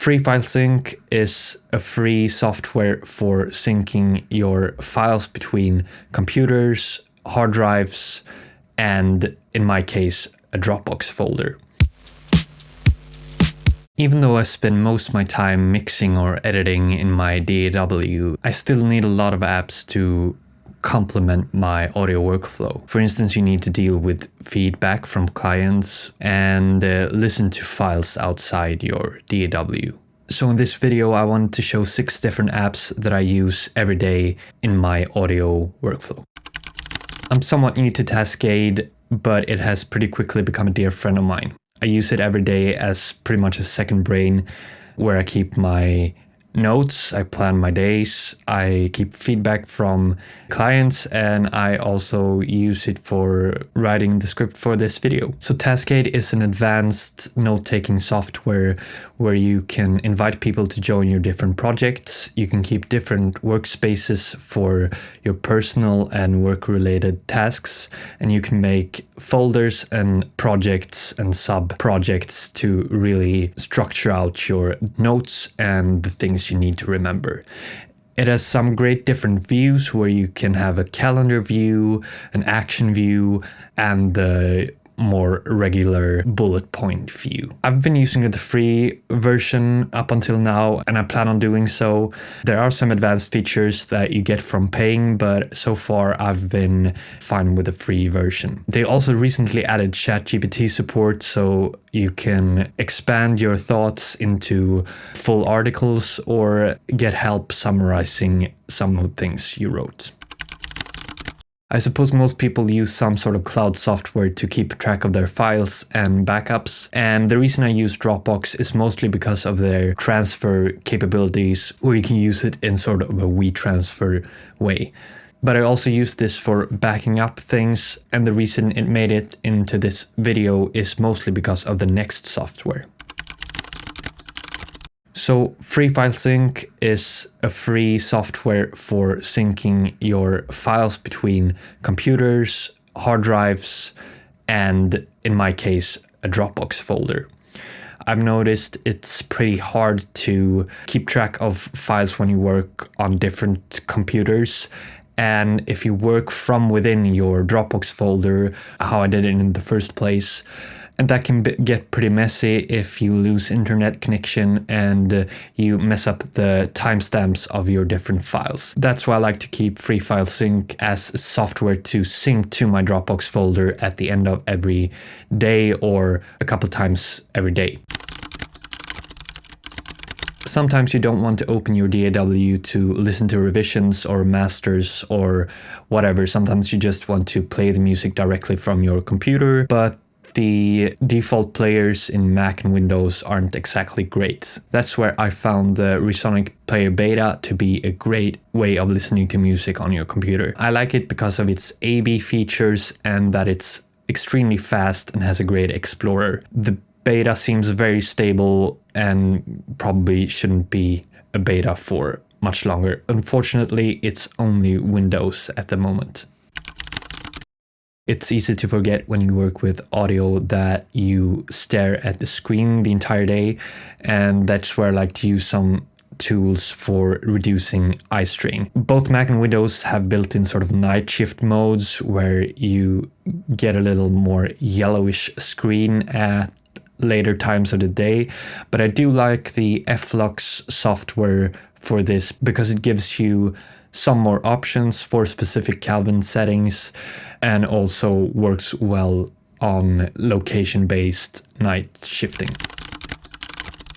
FreeFileSync is a free software for syncing your files between computers, hard drives, and in my case, a DropBox folder. Even though I spend most of my time mixing or editing in my DAW, I still need a lot of apps to complement my audio workflow. For instance, you need to deal with feedback from clients and listen to files outside your DAW. So in this video, I wanted to show 6 different apps that I use every day in my audio workflow. I'm somewhat new to Taskade, but it has pretty quickly become a dear friend of mine. I use it every day as pretty much a second brain where I keep my notes, I plan my days, I keep feedback from clients, and I also use it for writing the script for this video. So Taskade is an advanced note-taking software where you can invite people to join your different projects. You can keep different workspaces for your personal and work-related tasks, and you can make folders and projects and sub-projects to really structure out your notes and the things you need to remember. It has some great different views where you can have a calendar view, an action view, and the more regular bullet point view. I've been using the free version up until now, and I plan on doing so. There are some advanced features that you get from paying, but so far I've been fine with the free version. They also recently added ChatGPT support, so you can expand your thoughts into full articles or get help summarizing some of the things you wrote. I suppose most people use some sort of cloud software to keep track of their files and backups, and the reason I use DropBox is mostly because of their transfer capabilities, where you can use it in sort of a WeTransfer way. But I also use this for backing up things, and the reason it made it into this video is mostly because of the next software. So FreeFileSync is a free software for syncing your files between computers, hard drives, and in my case, a DropBox folder. I've noticed it's pretty hard to keep track of files when you work on different computers. And if you work from within your DropBox folder, how I did it in the first place, and that can get pretty messy if you lose internet connection and you mess up the timestamps of your different files. That's why I like to keep FreeFileSync as software to sync to my DropBox folder at the end of every day or a couple times every day. Sometimes you don't want to open your DAW to listen to revisions or masters or whatever. Sometimes you just want to play the music directly from your computer, but the default players in Mac and Windows aren't exactly great. That's where I found the ResonicPlayerBeta to be a great way of listening to music on your computer. I like it because of its A/B features and that it's extremely fast and has a great explorer. The beta seems very stable and probably shouldn't be a beta for much longer. Unfortunately, it's only Windows at the moment. It's easy to forget when you work with audio that you stare at the screen the entire day, and that's where I like to use some tools for reducing eye strain. Both Mac and Windows have built-in sort of night shift modes where you get a little more yellowish screen at later times of the day, but I do like the F.Lux software for this because it gives you some more options for specific Kelvin settings and also works well on location-based night shifting.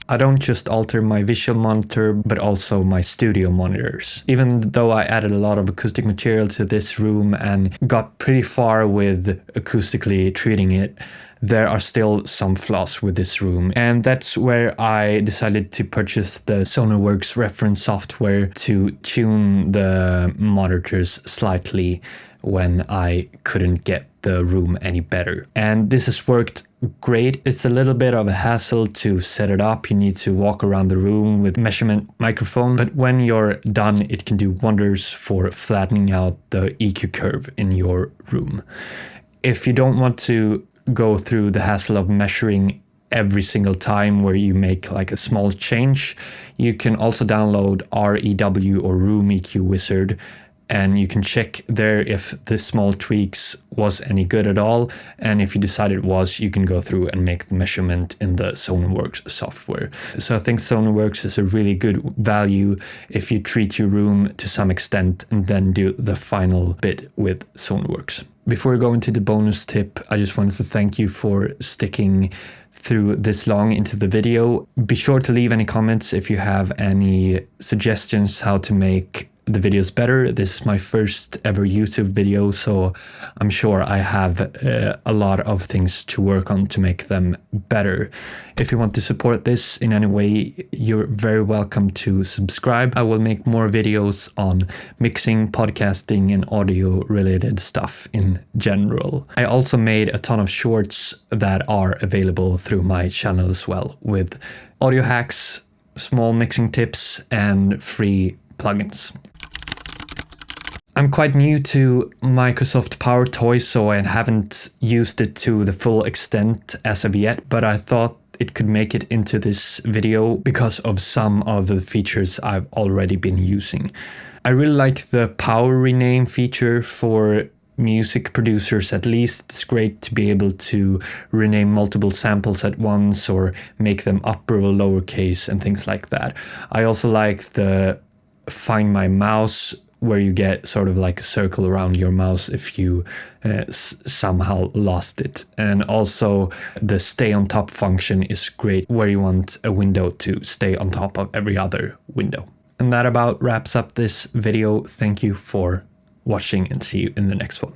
I don't just alter my visual monitor, but also my studio monitors. Even though I added a lot of acoustic material to this room and got pretty far with acoustically treating it, there are still some flaws with this room. And that's where I decided to purchase the Sonarworks reference software to tune the monitors slightly when I couldn't get the room any better. And this has worked great. It's a little bit of a hassle to set it up. You need to walk around the room with measurement microphone, but when you're done, it can do wonders for flattening out the EQ curve in your room. If you don't want to go through the hassle of measuring every single time where you make like a small change. You can also download REW or Room EQ Wizard, and you can check there if the small tweaks was any good at all. And if you decide it was, you can go through and make the measurement in the Sonarworks software. So I think Sonarworks is a really good value if you treat your room to some extent and then do the final bit with Sonarworks. Before we go into the bonus tip, I just wanted to thank you for sticking through this long into the video. Be sure to leave any comments if you have any suggestions how to make the videos better. This is my first ever YouTube video, so I'm sure I have a lot of things to work on to make them better. If you want to support this in any way, you're very welcome to subscribe. I will make more videos on mixing, podcasting, and audio related stuff in general. I also made a ton of shorts that are available through my channel as well, with audio hacks, small mixing tips, and free plugins. I'm quite new to Microsoft Power Toys, so I haven't used it to the full extent as of yet, but I thought it could make it into this video because of some of the features I've already been using. I really like the power rename feature for music producers. At least it's great to be able to rename multiple samples at once or make them upper or lowercase and things like that. I also like the Find My Mouse, where you get sort of like a circle around your mouse if you somehow lost it. And also the stay on top function is great, where you want a window to stay on top of every other window. And that about wraps up this video. Thank you for watching and see you in the next one.